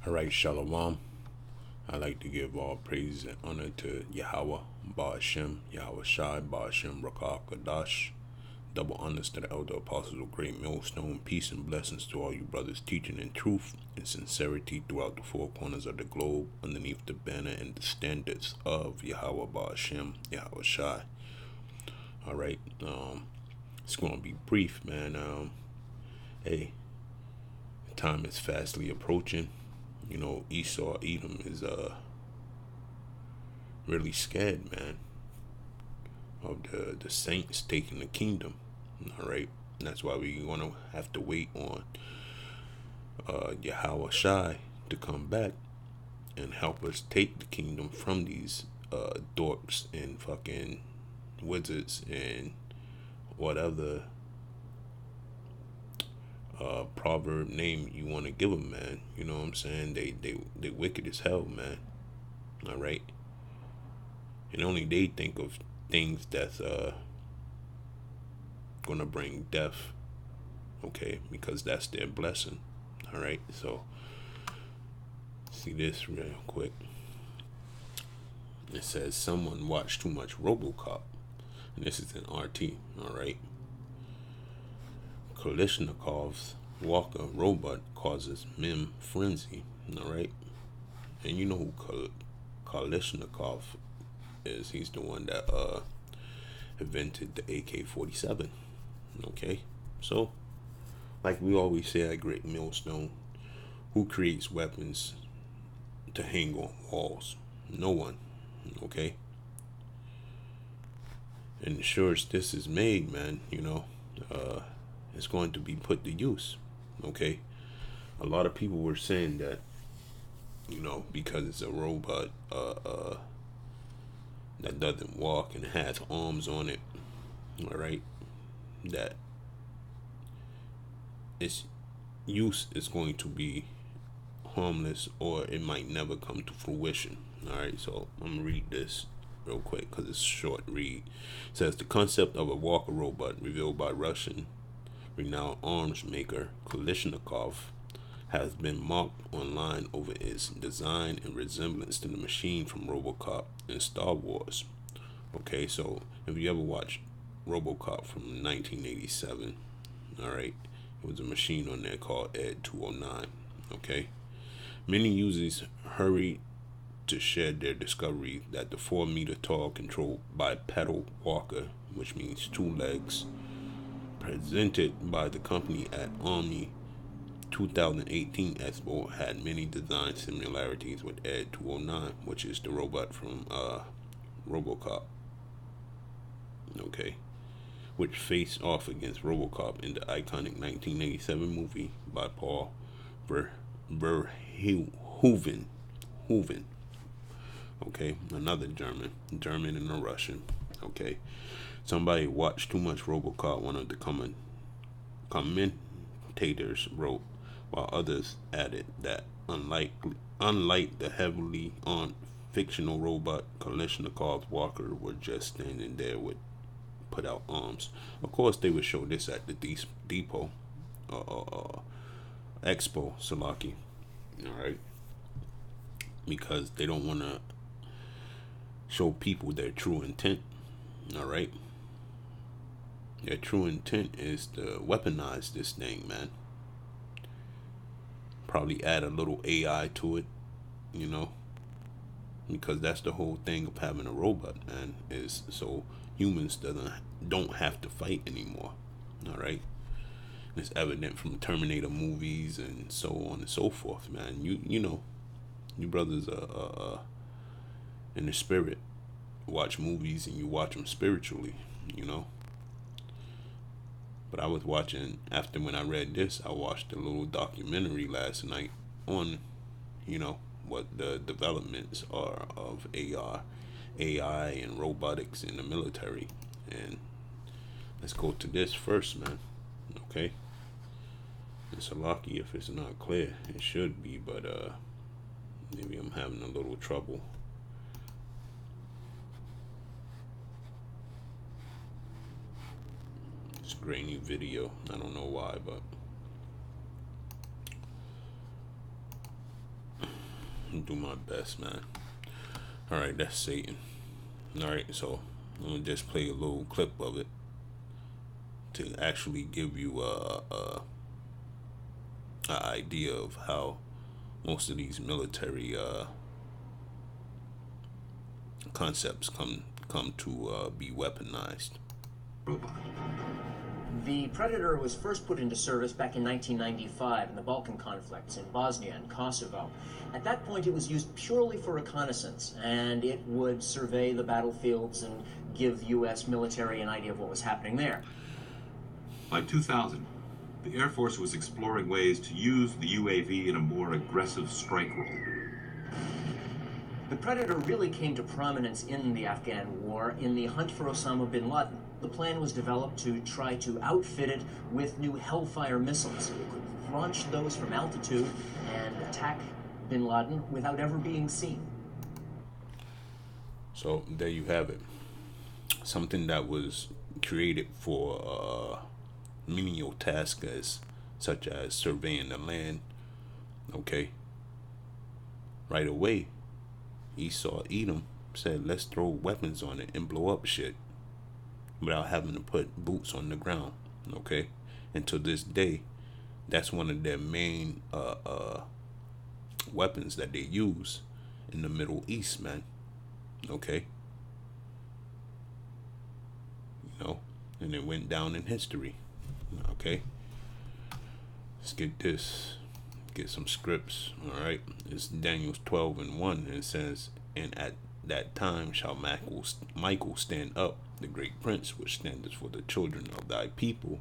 All right, Shalom. I like to give all praise and honor to Yahweh, Ba'ashem, Yahweh Shai, Ba'ashem, Rakah, Kadash. Double honors to the elder apostles of Great Millstone. Peace and blessings to all you brothers teaching in truth and sincerity throughout the four corners of the globe, underneath the banner and the standards of Yahweh, Ba'ashem, Yahweh Shai. All right, it's going to be brief, man. Hey, time is fastly approaching. You know, Esau, Edom is really scared, man, of the saints taking the kingdom. All right, and that's why we're gonna have to wait on Yahweh Shai to come back and help us take the kingdom from these dorks and fucking wizards and whatever proverb name you want to give them, man. You know what I'm saying? They wicked as hell, man. All right, and only they think of things that's gonna bring death. Okay, because that's their blessing. All right, so see this real quick. It says someone watched too much RoboCop, and this is an RT. All right, Kalishnikov's Walker robot causes meme frenzy. All right, and you know who Kalishnikov is? He's the one that invented the AK-47. Okay, so like we always say at Great Millstone, who creates weapons to hang on walls? No one. Okay, and sure as this is made, man, you know, it's going to be put to use. Okay, a lot of people were saying that, you know, because it's a robot that doesn't walk and has arms on it, all right, that its use is going to be harmless, or it might never come to fruition. All right, so I'm gonna read this real quick because it's a short read. It says the concept of a walker robot revealed by Russian renowned arms maker Kalishnikov has been mocked online over its design and resemblance to the machine from RoboCop and Star Wars. Okay, so if you ever watched RoboCop from 1987, all right, it was a machine on there called Ed 209. Okay, many users hurried to share their discovery that the 4-meter tall controlled bipedal walker, which means two legs, presented by the company at Omni 2018 Expo had many design similarities with Ed 209, which is the robot from RoboCop. Okay, which faced off against RoboCop in the iconic 1987 movie by Paul Verhoeven. Okay, another German and a Russian. Okay, somebody watched too much RoboCop. One of the commentators wrote, while others added that unlike the heavily on fictional robot, Kalishnikov's Walker were just standing there with put out arms. Of course, they would show this at the depot, Expo, Salaki. All right, because they don't want to show people their true intent. All right, their true intent is to weaponize this thing, man. Probably add a little AI to it, you know, because that's the whole thing of having a robot, man, is so humans don't have to fight anymore. All right, it's evident from Terminator movies and so on and so forth, man. You know, you brothers in the spirit watch movies and you watch them spiritually, you know. But I was watching, after when I read this, I watched a little documentary last night on, you know, what the developments are of AI and robotics in the military. And let's go to this first, man. Okay. It's a lucky if it's not clear. It should be, but maybe I'm having a little trouble. It's a grainy video. I don't know why, but do my best, man. All right, that's Satan. All right, so I'm gonna just play a little clip of it to actually give you a idea of how most of these military concepts come to be weaponized. The Predator was first put into service back in 1995 in the Balkan conflicts in Bosnia and Kosovo. At that point, it was used purely for reconnaissance, and it would survey the battlefields and give U.S. military an idea of what was happening there. By 2000, the Air Force was exploring ways to use the UAV in a more aggressive strike role. The Predator really came to prominence in the Afghan war in the hunt for Osama bin Laden. The plan was developed to try to outfit it with new Hellfire missiles. It could launch those from altitude and attack bin Laden without ever being seen. So there you have it. Something that was created for menial tasks such as surveying the land. Okay. Right away, Esau, Edom said, let's throw weapons on it and blow up shit without having to put boots on the ground. Okay. And to this day, that's one of their main weapons that they use in the Middle East, man. Okay. You know, and it went down in history. Okay. Let's get this. Get some scripts. All right. It's Daniel 12:1, and it says, and at that time shall Michael stand up, the great prince, which standeth for the children of thy people,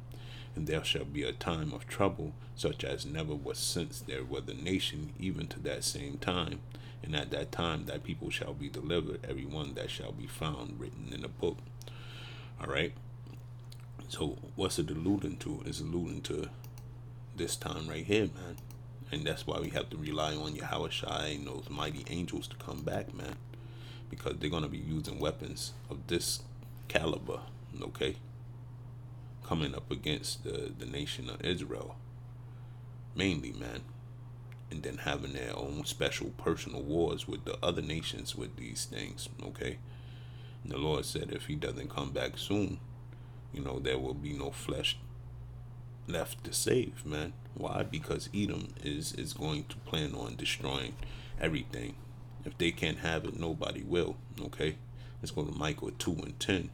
and there shall be a time of trouble, such as never was since there was a nation, even to that same time. And at that time thy people shall be delivered, every one that shall be found written in a book. All right. So what's it alluding to? It's alluding to this time right here, man. And that's why we have to rely on Yahushua and those mighty angels to come back, man. Because they're going to be using weapons of this caliber, okay? Coming up against the nation of Israel. Mainly, man. And then having their own special personal wars with the other nations with these things, okay? And the Lord said if he doesn't come back soon, you know, there will be no flesh left to save, man. Why? Because Edom is going to plan on destroying everything. If they can't have it, nobody will. Okay, let's go to Micah 2:10.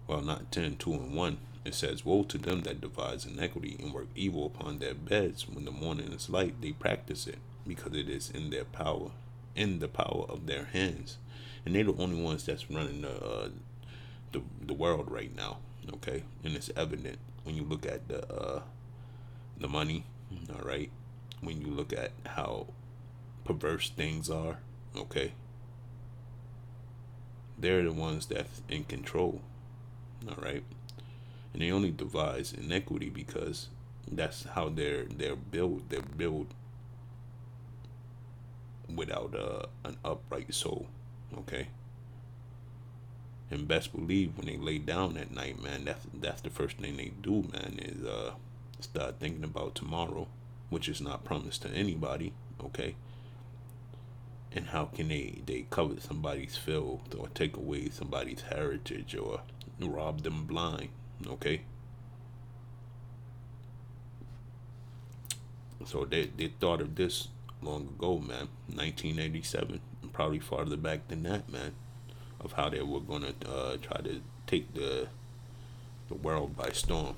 Well, not 10, 2:1. It says, woe to them that devise iniquity and work evil upon their beds. When the morning is light, they practice it, because it is in their power, in the power of their hands. And they're the only ones that's running the world right now. Okay, and it's evident when you look at the money. All right, when you look at how perverse things are. Okay, they're the ones that's in control. All right, and they only devise inequity because that's how they're built. They're built without an upright soul. Okay. And best believe when they lay down at night, man, that's the first thing they do, man, is start thinking about tomorrow, which is not promised to anybody, okay? And how can they cover somebody's filth or take away somebody's heritage or rob them blind, okay? So they thought of this long ago, man, 1987, and probably farther back than that, man, of how they were going to try to take the world by storm.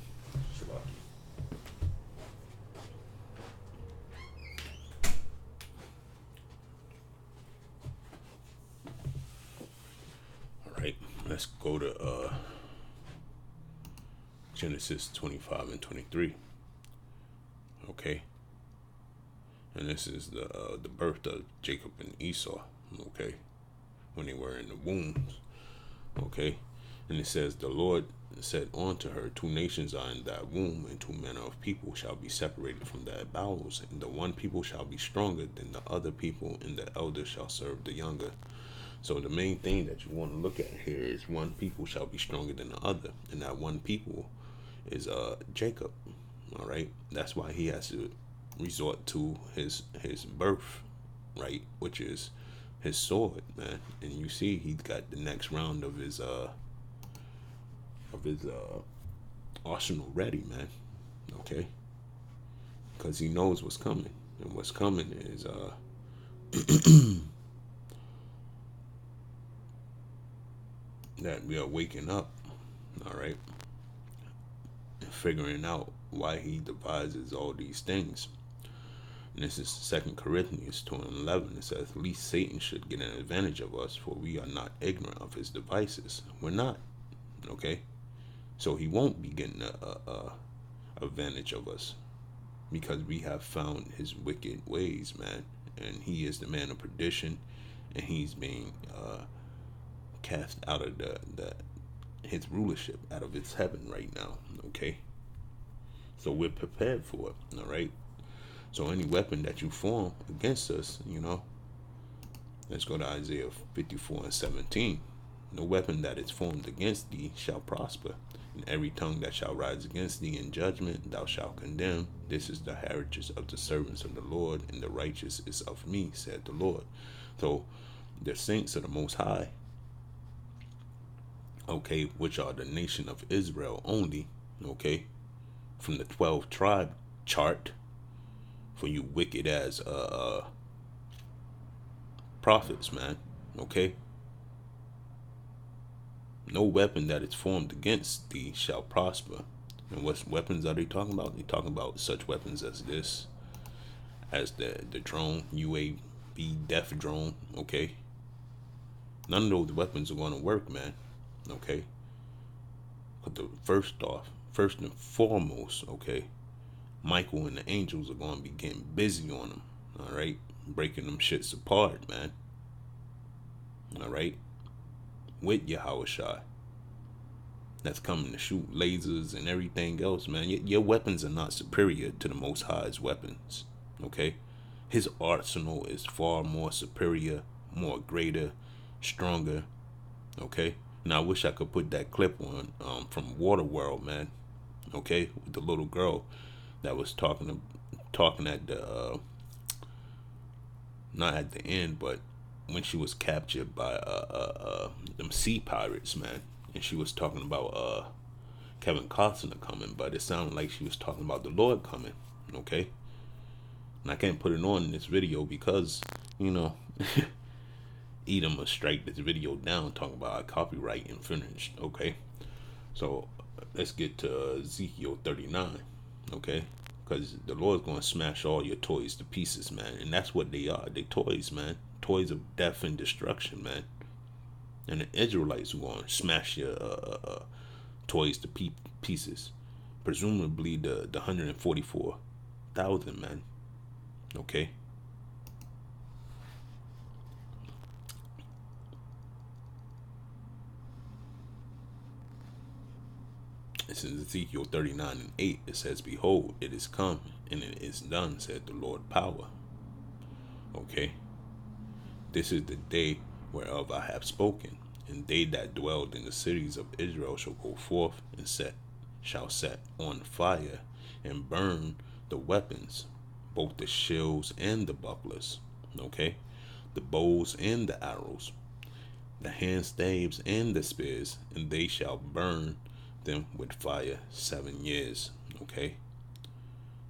All right, let's go to Genesis 25:23. Okay, and this is the birth of Jacob and Esau. Okay, when they were in the wombs. Okay, and it says, the Lord said unto her, two nations are in thy womb, and two manner of people shall be separated from thy bowels, and the one people shall be stronger than the other people, and the elder shall serve the younger. So the main thing that you want to look at here is one people shall be stronger than the other, and that one people is Jacob. All right, that's why he has to resort to his birth right? Which is his sword, man. And you see he's got the next round of his arsenal ready, man. Okay? Because he knows what's coming. And what's coming is that we are waking up, all right, and figuring out why he devises all these things. And this is 2 Corinthians 2:11. It says, "At least Satan should get an advantage of us, for we are not ignorant of his devices." We're not, okay? So he won't be getting a advantage of us because we have found his wicked ways, man. And he is the man of perdition, and he's being cast out of the his rulership, out of his heaven right now, okay? So we're prepared for it, all right? So any weapon that you form against us, let's go to Isaiah 54:17. No weapon that is formed against thee shall prosper, and every tongue that shall rise against thee in judgment thou shalt condemn. This is the heritage of the servants of the Lord, and the righteous is of me, said the Lord. So the saints of the Most High, okay, which are the nation of Israel only, okay, from the 12 tribe chart, for you wicked as prophets, man, okay? No weapon that is formed against thee shall prosper. And what weapons are they talking about? They talking about such weapons as this, as the drone, UAV death drone, okay? None of those weapons are going to work, man, okay? But first and foremost, okay, Michael and the angels are going to be getting busy on them, all right? Breaking them shits apart, man, all right? With Yahushua, that's coming to shoot lasers and everything else, man. Your weapons are not superior to the Most High's weapons, okay? His arsenal is far more superior, more greater, stronger, okay? And I wish I could put that clip on from Waterworld, man, okay? With the little girl that was talking at the not at the end, but when she was captured by them sea pirates, man, and she was talking about Kevin Costner coming, but it sounded like she was talking about the Lord coming, okay? And I can't put it on in this video because, Edom will strike this video down talking about copyright infringed, okay? So let's get to Ezekiel 39, okay? Because the Lord's going to smash all your toys to pieces, man. And that's what they are. They toys, man. Toys of death and destruction, man. And the Israelites are going to smash your toys to pieces. Presumably the 144,000, man. Okay? This is Ezekiel 39:8. It says, "Behold, it is come, and it is done, said the Lord power." Okay? This is the day whereof I have spoken, and they that dwelled in the cities of Israel shall go forth and shall set on fire and burn the weapons, both the shields and the bucklers, okay, the bows and the arrows, the handstaves and the spears, and they shall burn them with fire 7 years, okay?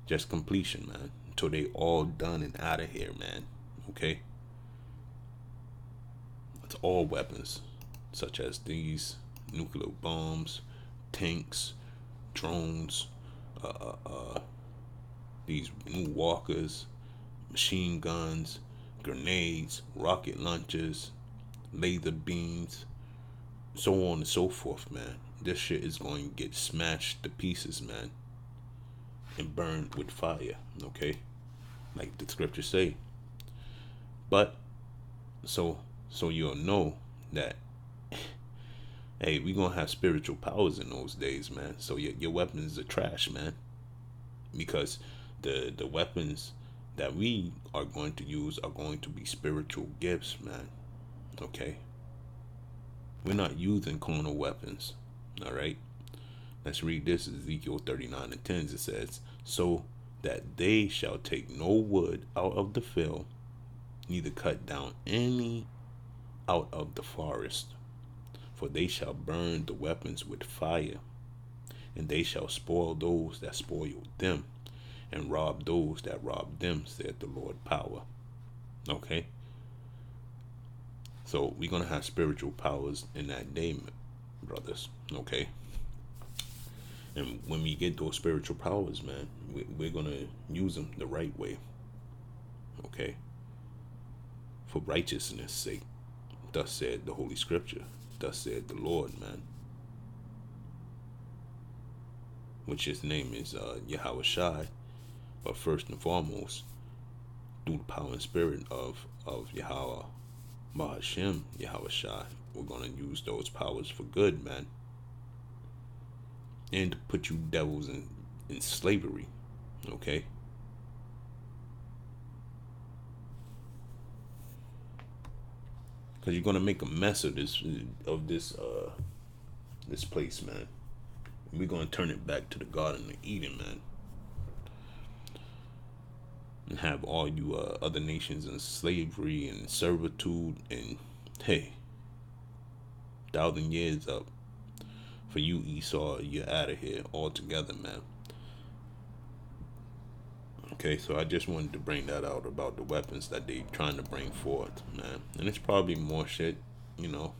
Just completion, man, until they all done and out of here, man, okay? It's all weapons, such as these nuclear bombs, tanks, drones, these new walkers, machine guns, grenades, rocket launchers, laser beams, so on and so forth, man. This shit is going to get smashed to pieces, man, and burned with fire, okay? Like the scriptures say. But so you'll know that hey, we gonna have spiritual powers in those days, man. So your weapons are trash, man, because the weapons that we are going to use are going to be spiritual gifts, man. Okay, we're not using carnal weapons. All right, let's read this. Ezekiel 39:10. It says, "So that they shall take no wood out of the field, neither cut down any out of the forest, for they shall burn the weapons with fire, and they shall spoil those that spoil them, and rob those that rob them, said the Lord power. Okay? So we're gonna have spiritual powers in that day, brothers. Okay? And when we get those spiritual powers, man, we're gonna use them the right way. Okay? For righteousness' sake. Thus said the Holy Scripture. Thus said the Lord, man. Which his name is Yahweh Shai. But first and foremost, through the power and spirit of Yahweh Bahashem, Yahweh Shai, we're gonna use those powers for good, man. And to put you devils in slavery. Okay? Because you're gonna make a mess of this place, man. We're gonna turn it back to the Garden of Eden, man. And have all you other nations in slavery and servitude, and hey, 1,000 years up for you, Esau. You're out of here altogether, man. Okay, so I just wanted to bring that out about the weapons that they trying to bring forth, man. And it's probably more shit, you know.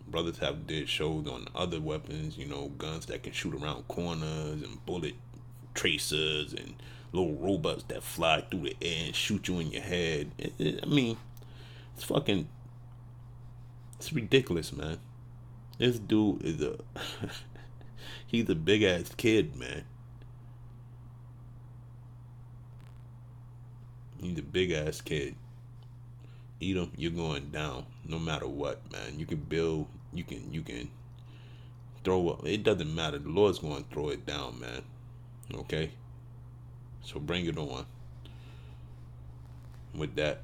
Brothers have did shows on other weapons, you know, guns that can shoot around corners and bullet tracers and little robots that fly through the air and shoot you in your head. I mean, it's fucking, it's ridiculous, man. This dude is he's a big ass kid, man. He's a big ass kid. Eat him, you're going down, no matter what, man. You can build, you can throw up. It doesn't matter. The Lord's going to throw it down, man. Okay? So bring it on. With that,